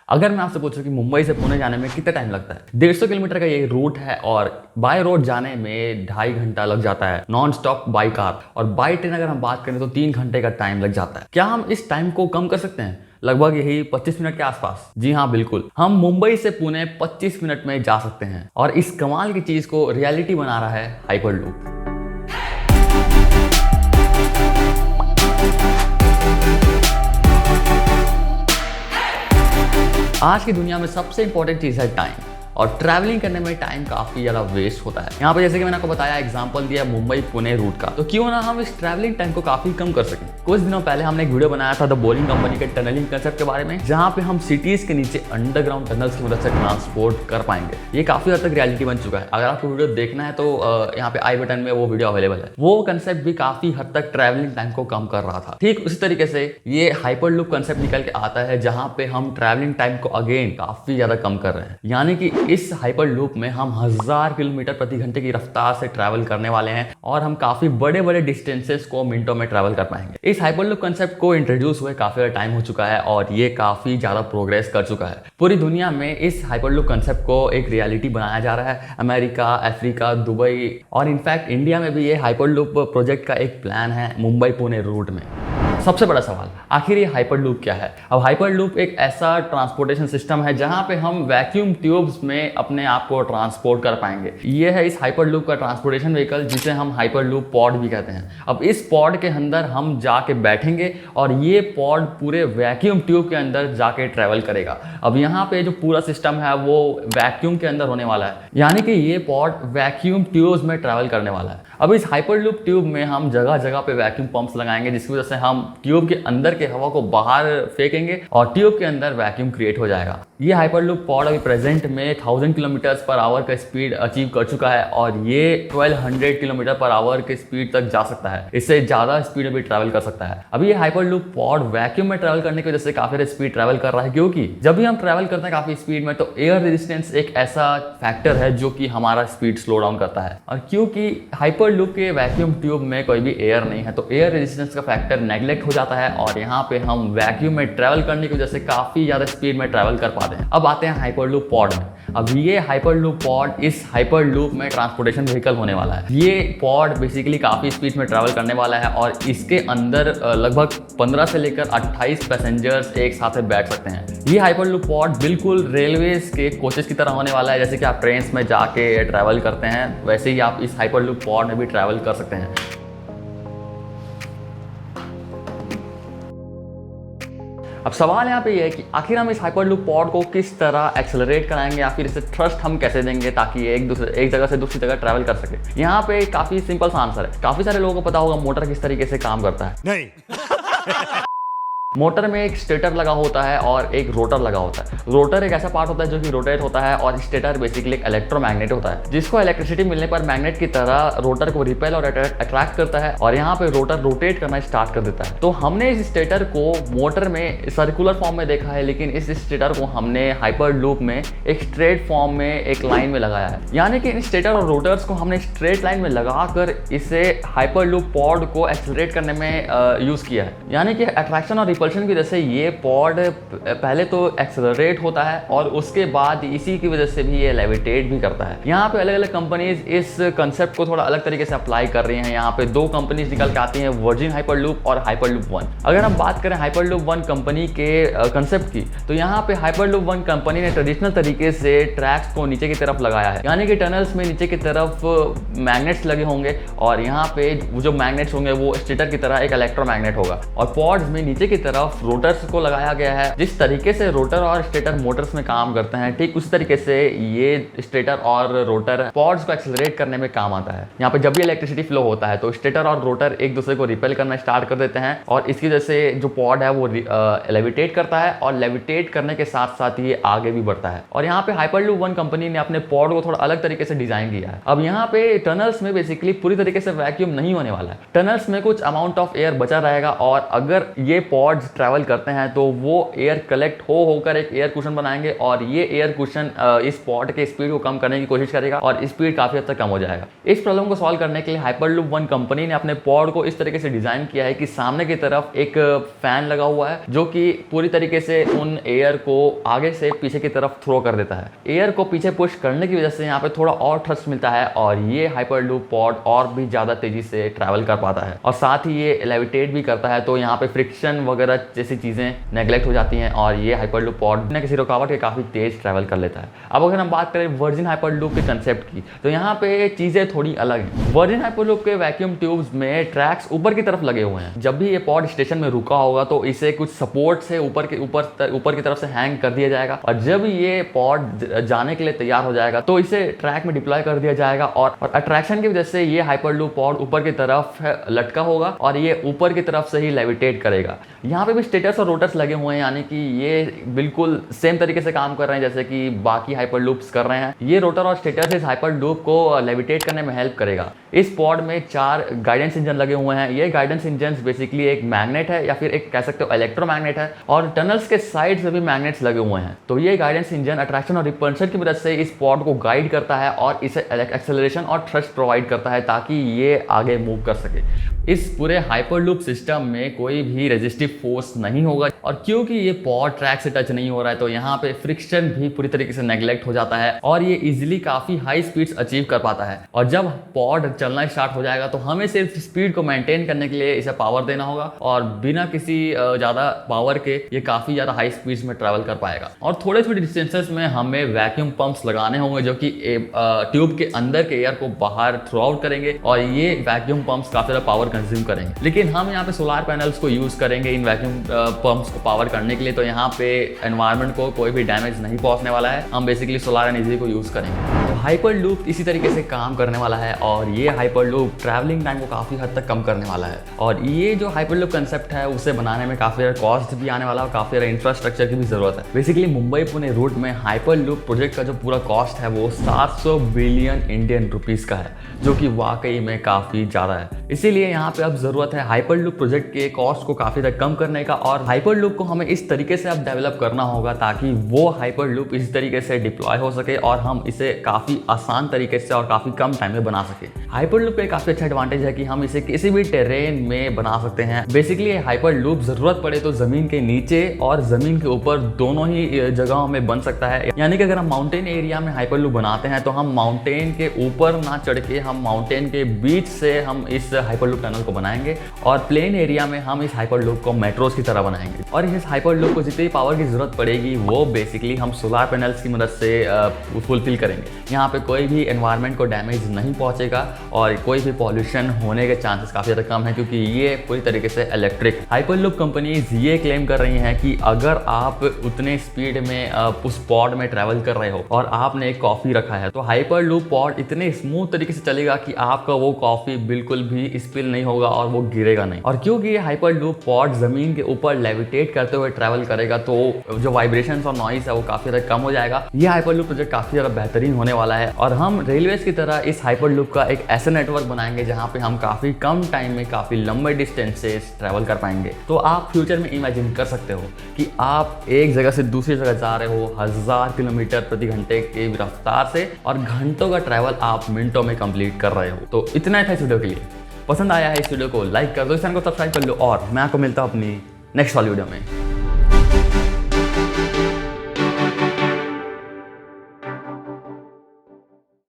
अगर मैं आपसे पूछूं कि मुंबई से पुणे जाने में कितना टाइम लगता है, 150 किलोमीटर का ये रूट है और बाय रोड जाने में 2.5 घंटा लग जाता है नॉन स्टॉप बाई कार, और बाई ट्रेन अगर हम बात करें तो 3 घंटे का टाइम लग जाता है। क्या हम इस टाइम को कम कर सकते हैं? लगभग यही 25 मिनट के आसपास। जी हाँ, बिल्कुल, हम मुंबई से पुणे 25 मिनट में जा सकते हैं। और इस कमाल की चीज को रियलिटी बना रहा है हाइपरलूप। आज की दुनिया में सबसे इंपॉर्टेंट चीज है टाइम, और ट्रैवलिंग करने में टाइम काफी ज्यादा वेस्ट होता है। यहाँ पे जैसे कि मैंने आपको बताया, एग्जांपल दिया मुंबई पुणे रूट का, तो क्यों ना हम इस ट्रैवलिंग टाइम को काफी कम कर सकें। कुछ दिनों पहले हमने एक वीडियो बनाया था द बोरिंग कंपनी के टनलिंग कंसेप्ट के बारे में, जहाँ पे हम सिटीज के नीचे अंडरग्राउंड टनल्स की मदद से ट्रांसपोर्ट कर पाएंगे। ये काफी हद तक रियलिटी बन चुका है। अगर आपको वीडियो देखना है तो यहाँ पे आई बटन में वो वीडियो अवेलेबल है। वो कंसेप्ट भी काफी हद तक ट्रैवलिंग टाइम को कम कर रहा था। ठीक उसी तरीके से ये हाइपरलूप कंसेप्ट निकल के आता है, जहाँ पे हम ट्रैवलिंग टाइम को अगेन काफी ज्यादा कम कर रहे हैं। यानी कि इस हाइपरलूप में हम 1000 किलोमीटर प्रति घंटे की रफ्तार से ट्रैवल करने वाले हैं, और हम काफी बड़े बड़े डिस्टेंसेस को मिनटों में ट्रैवल कर पाएंगे। इस हाइपरलूप कंसेप्ट को इंट्रोड्यूस हुए काफी ज्यादा टाइम हो चुका है, और ये काफी ज्यादा प्रोग्रेस कर चुका है। पूरी दुनिया में इस हाइपरलूप कंसेप्ट को एक रियलिटी बनाया जा रहा है। अमेरिका, अफ्रीका, दुबई और इनफैक्ट इंडिया में भी ये हाइपरलूप प्रोजेक्ट का एक प्लान है मुंबई पुणे रूट में। सबसे बड़ा सवाल, आखिर ये हाइपरलूप क्या है? अब हाइपरलूप एक ऐसा ट्रांसपोर्टेशन सिस्टम है जहां पे हम वैक्यूम ट्यूब्स में अपने आप को ट्रांसपोर्ट कर पाएंगे। ये है इस हाइपरलूप का ट्रांसपोर्टेशन व्हीकल, जिसे हम हाइपरलूप पॉड भी कहते हैं। अब इस पॉड के अंदर हम जाके बैठेंगे और ये पॉड पूरे वैक्यूम ट्यूब के अंदर जाके ट्रैवल करेगा। अब यहाँ पे जो पूरा सिस्टम है वो वैक्यूम के अंदर होने वाला है, यानी कि ये पॉड वैक्यूम ट्यूब्स में ट्रैवल करने वाला है। अब इस हाइपरलूप ट्यूब में हम जगह जगह पे वैक्यूम पंप्स लगाएंगे, जिसकी वजह से हम ट्यूब के अंदर के हवा को बाहर फेंकेंगे और ट्यूब के अंदर वैक्यूम क्रिएट हो जाएगा। ये हाइपरलूप पॉड अभी प्रेजेंट में 1000 किलोमीटर पर आवर का स्पीड अचीव कर चुका है, और ये 1200 किलोमीटर पर आवर के स्पीड तक जा सकता है। इससे ज्यादा स्पीड में भी ट्रैवल कर सकता है। अभी ये हाइपरलूप पॉड वैक्यूम में ट्रैवल करने की वजह से काफी स्पीड ट्रैवल कर रहा है, क्योंकि जब भी हम ट्रैवल करते हैं काफी स्पीड में, तो एयर रेजिस्टेंस एक ऐसा फैक्टर है जो कि हमारा स्पीड स्लो डाउन करता है। और क्योंकि हाइपरलूप के वैक्यूम ट्यूब में कोई भी एयर नहीं है, तो एयर रेजिस्टेंस का फैक्टर नेग्लेक्ट हो जाता है, और यहाँ पे हम वैक्यूम में ट्रैवल करने की वजह से काफी ज्यादा स्पीड में ट्रैवल कर पाते हैं। अब आते हैं हाइपरलूप पॉड में। अब ये हाइपरलूप पॉड इस हाइपरलूप में ट्रांसपोर्टेशन व्हीकल होने वाला है। ये पॉड बेसिकली काफी स्पीड में ट्रैवल करने वाला है, और इसके अंदर लगभग 15 से लेकर 28 पैसेंजर्स एक साथ बैठ सकते हैं। ये हाइपरलूप पॉड बिल्कुल रेलवेज के कोचेस की तरह होने वाला है। जैसे कि आप ट्रेन में जाके ट्रैवल करते हैं, वैसे ही आप इस हाइपरलूप पॉड में भी ट्रैवल कर सकते हैं। अब सवाल यहाँ पे ये है कि आखिर हम इस हाइपरलूप पॉड को किस तरह एक्सेलरेट कराएंगे, या फिर इसे थ्रस्ट हम कैसे देंगे ताकि ये एक जगह से दूसरी जगह ट्रैवल कर सके। यहाँ पे काफी सिंपल सा आंसर है। काफी सारे लोगों को पता होगा मोटर किस तरीके से काम करता है। नहीं मोटर में एक स्टेटर लगा होता है और एक रोटर लगा होता है। रोटर एक ऐसा पार्ट होता है जो कि रोटेट होता है, और स्टेटर बेसिकली एक इलेक्ट्रोमैग्नेट होता है, जिसको इलेक्ट्रिसिटी मिलने पर मैग्नेट की तरह रोटर को रिपेल और अट्रैक्ट करता है, और यहाँ पे रोटर रोटेट करना स्टार्ट कर देता है। तो हमने इस स्टेटर को मोटर में सर्कुलर फॉर्म में देखा है, लेकिन इस स्टेटर को हमने हाइपरलूप में एक स्ट्रेट फॉर्म में एक लाइन में लगाया है। यानी कि इन स्टेटर और रोटर्स को हमने स्ट्रेट लाइन में लगाकर इसे हाइपरलूप पॉड को एक्सेलरेट करने में यूज किया है। यानी कि अट्रैक्शन और रिपल्शन की वजह से ये पॉड पहले तो एक्सेलरेट होता है, और उसके बाद इसी की वजह से भी ये लेविटेट भी करता है। यहाँ पे अलग अलग कंपनीज इस कंसेप्ट को थोड़ा अलग तरीके से अप्लाई कर रही हैं। यहाँ पे 2 कंपनीज निकल के आती हैं, वर्जिन हाइपरलूप और हाइपरलूप 1। अगर हम बात करें हाइपरलूप 1 कंपनी के कंसेप्ट की, तो यहाँ पे हाइपरलूप 1 कंपनी ने ट्रेडिशनल तरीके से ट्रैक्स को नीचे की तरफ लगाया है। यानी कि टनल्स में नीचे की तरफ मैग्नेट्स लगे होंगे, और यहाँ पे जो मैग्नेट्स होंगे वो स्टेटर की तरह एक इलेक्ट्रोमैग्नेट होगा, और पॉड्स में नीचे की तरफ रोटर्स को लगाया गया है। जिस तरीके से रोटर और स्टेटर मोटर्स में काम करते हैं, ठीक उसी तरीके से ये स्टेटर और रोटर पॉड्स को एक्सेलरेट करने में काम आता है। यहाँ पे जब भी इलेक्ट्रिसिटी फ्लो होता है तो स्टेटर और रोटर एक दूसरे को रिपेल करना स्टार्ट कर देते हैं, और इसकी वजह से जो पॉड है वो लेविटेट करता है, और लेविटेट करने के साथ साथ ये आगे भी बढ़ता है। और यहाँ पे हाइपरलूप 1 कंपनी ने अपने पॉड को थोड़ा अलग तरीके से डिजाइन किया है। अब यहाँ पे टनल्स में बेसिकली पूरी तरीके से वैक्यूम नहीं होने वाला है। टनल्स में कुछ अमाउंट ऑफ एयर बचा रहेगा, और अगर ये पॉड पॉड्स ट्रैवल करते हैं तो वो एयर कलेक्ट होकर एक एयर कुशन बनाएंगे और ये एयर कुशन इस पॉड के स्पीड को कम करने की कोशिश करेगा और स्पीड काफी हद तक कम हो जाएगा। इस प्रॉब्लम को सॉल्व करने के लिए हाइपरलूप वन कंपनी ने अपने पॉड को इस तरीके से डिजाइन किया है कि सामने की तरफ एक फैन लगा हुआ है जो कि पूरी तरीके से उन एयर को आगे से पीछे की तरफ थ्रो कर देता है। एयर को पीछे पुश करने की वजह से यहाँ पे थोड़ा और थ्रस्ट मिलता है और ये हाइपरलूप पॉड और भी ज्यादा तेजी से ट्रैवल कर पाता है और साथ ही ये लेविटेट भी करता है। तो यहाँ पे फ्रिक्शन वगैरह जैसी चीजें नेग्लेक्ट हो जाती हैं और ये हाइपरलूप पॉड बिना किसी रुकावट के काफी तेज ट्रैवल कर लेता है। अब अगर हम बात करें वर्जिन हाइपरलूप के कंसेप्ट की तो यहाँ पे चीजें थोड़ी अलग हैं। वर्जिन हाइपरलूप के वैक्यूम ट्यूब्स में ट्रैक्स ऊपर की तरफ लगे हुए हैं। जब भी ये पॉड स्टेशन में रुका होगा तो इसे कुछ सपोर्ट से ऊपर की तरफ से हैंग कर दिया जाएगा और जब ये पॉड जाने के लिए तैयार हो जाएगा तो इसे ट्रैक में डिप्लॉय कर दिया जाएगा और अट्रैक्शन की वजह से ये हाइपरलूप पॉड ऊपर की तरफ लटका होगा और ये ऊपर की तरफ से ही लेविटेट करेगा। यहाँ पे भी स्टेटर्स और रोटर्स लगे हुए हैं, यानी कि ये बिल्कुल सेम तरीके से काम कर रहे हैं जैसे कि बाकी हाइपरलूप्स कर रहे हैं। ये रोटर और स्टेटर्स इस हाइपरलूप को लेविटेट करने में हेल्प करेगा। इस पॉड में 4 गाइडेंस इंजन लगे हुए हैं। ये गाइडेंस इंजन बेसिकली एक मैग्नेट है या फिर एक कह सकते हो इलेक्ट्रोमैग्नेट है और टनल्स के साइड से भी मैग्नेट्स लगे हुए हैं। तो ये गाइडेंस इंजन अट्रैक्शन और रिपल्शन की मदद से इस पॉड को गाइड करता है और इसे एक्सेलरेशन और थ्रस्ट प्रोवाइड करता है ताकि ये आगे मूव कर सके। इस पूरे हाइपरलूप सिस्टम में कोई भी रेजिस्टिव फोर्स नहीं होगा और क्योंकि ये पॉड ट्रैक से टच नहीं हो रहा है तो यहाँ पे फ्रिक्शन भी पूरी तरीके से नेग्लेक्ट हो जाता है और ये इजीली काफी हाई स्पीड्स अचीव कर पाता है। और जब पॉड चलना स्टार्ट हो जाएगा तो हमें सिर्फ स्पीड को मेंटेन करने के लिए इसे पावर देना होगा और बिना किसी ज्यादा पावर के ये काफी ज्यादा हाई स्पीड्स में ट्रैवल कर पाएगा। और थोड़े थोड़े डिस्टेंसेस में हमें वैक्यूम पंप्स लगाने होंगे जो कि ट्यूब के अंदर के एयर को बाहर थ्रो आउट करेंगे और ये वैक्यूम पंप्स काफी ज्यादा पावर कंज्यूम करेंगे। लेकिन हम यहाँ पे सोलर पैनल्स को यूज करेंगे इन वैक्यूम पंप्स को पावर करने के लिए, तो यहाँ पे एनवायरनमेंट को कोई भी डैमेज नहीं पहुंचने वाला है। हम बेसिकली सोलर एनर्जी को यूज करेंगे। तो हाइपरलूप इसी तरीके से काम करने वाला है और ये हाइपरलूप ट्रैवलिंग टाइम को काफी हद तक कम करने वाला है। और ये जो हाइपरलूप कंसेप्ट है उसे बनाने में काफी ज्यादा कॉस्ट भी आने वाला है और काफी ज्यादा इंफ्रास्ट्रक्चर की भी जरूरत है। बेसिकली मुंबई पुणे रूट में हाइपरलूप प्रोजेक्ट का जो पूरा कॉस्ट है वो 700 बिलियन इंडियन रुपीस का है, जो कि वाकई में काफी ज्यादा है। इसीलिए यहाँ पे अब जरूरत है हाइपरलूप प्रोजेक्ट के कॉस्ट को काफी तक कम करने का और हाइपरलूप को हमें इस तरीके से अब डेवलप करना होगा ताकि वो हाइपरलूप इस तरीके से डिप्लॉय हो सके और हम इसे काफी आसान तरीके से और काफी कम टाइम में बना सके। हाइपरलूप का काफी अच्छा एडवांटेज है कि हम इसे किसी भी टेरेन में बना सकते हैं। बेसिकली हाइपरलूप जरूरत पड़े तो जमीन के नीचे और जमीन के ऊपर दोनों ही जगहों में बन सकता है। यानी कि अगर हम माउंटेन एरिया में हाइपरलूप बनाते हैं तो हम माउंटेन के ऊपर ना चढ़ के हम माउंटेन के बीच से हम इस हाइपरलूप टनल को बनाएंगे और प्लेन एरिया में हम इस हाइपरलूप को मेट्रोस की तरह बनाएंगे। और इस हाइपरलूप को जितनी पावर की जरूरत पड़ेगी वो बेसिकली हम सोलर पैनल्स की मदद से फुलफिल करेंगे। यहाँ पे कोई भी एनवायरनमेंट को डैमेज नहीं पहुंचेगा और कोई भी पॉल्यूशन होने के चांसेस काफी ज्यादा कम है क्योंकि ये पूरी तरीके से इलेक्ट्रिक। हाइपरलूप कंपनीज ये क्लेम कर रही हैं कि अगर आप उतने स्पीड में उस पॉड में ट्रैवल कर रहे हो और आपने एक कॉफी रखा है तो हाइपरलूप पॉड इतने स्मूथ तरीके से चलेगा कि आपका वो कॉफी बिल्कुल भी स्पिल नहीं होगा और वो गिरेगा नहीं। और क्योंकि ये हाइपरलूप पॉड जमीन के ऊपर लेविटेट करते हुए ट्रैवल करेगा तो जो वाइब्रेशंस और नॉइस है वो काफी ज्यादा कम हो जाएगा। ये हाइपरलूप प्रोजेक्ट काफी ज्यादा बेहतरीन होने वाला है और हम रेलवेज की तरह इस हाइपरलूप का एक ऐसा नेटवर्क बनाएंगे जहां पे हम काफी कम टाइम में काफी लंबे डिस्टेंसेस ट्रैवल कर पाएंगे। तो आप फ्यूचर में इमेजिन कर सकते हो कि आप एक जगह से दूसरी जगह जा रहे हो 1000 किलोमीटर प्रति घंटे की रफ्तार से और घंटों का ट्रैवल आप मिनटों में कंप्लीट कर रहे हो। तो इतना था इस वीडियो के लिए। पसंद आया है इस वीडियो को लाइक कर दो, इस चैनल को सब्सक्राइब कर लो और मैं आपको मिलता हूं अपनी नेक्स्ट वाली वीडियो में।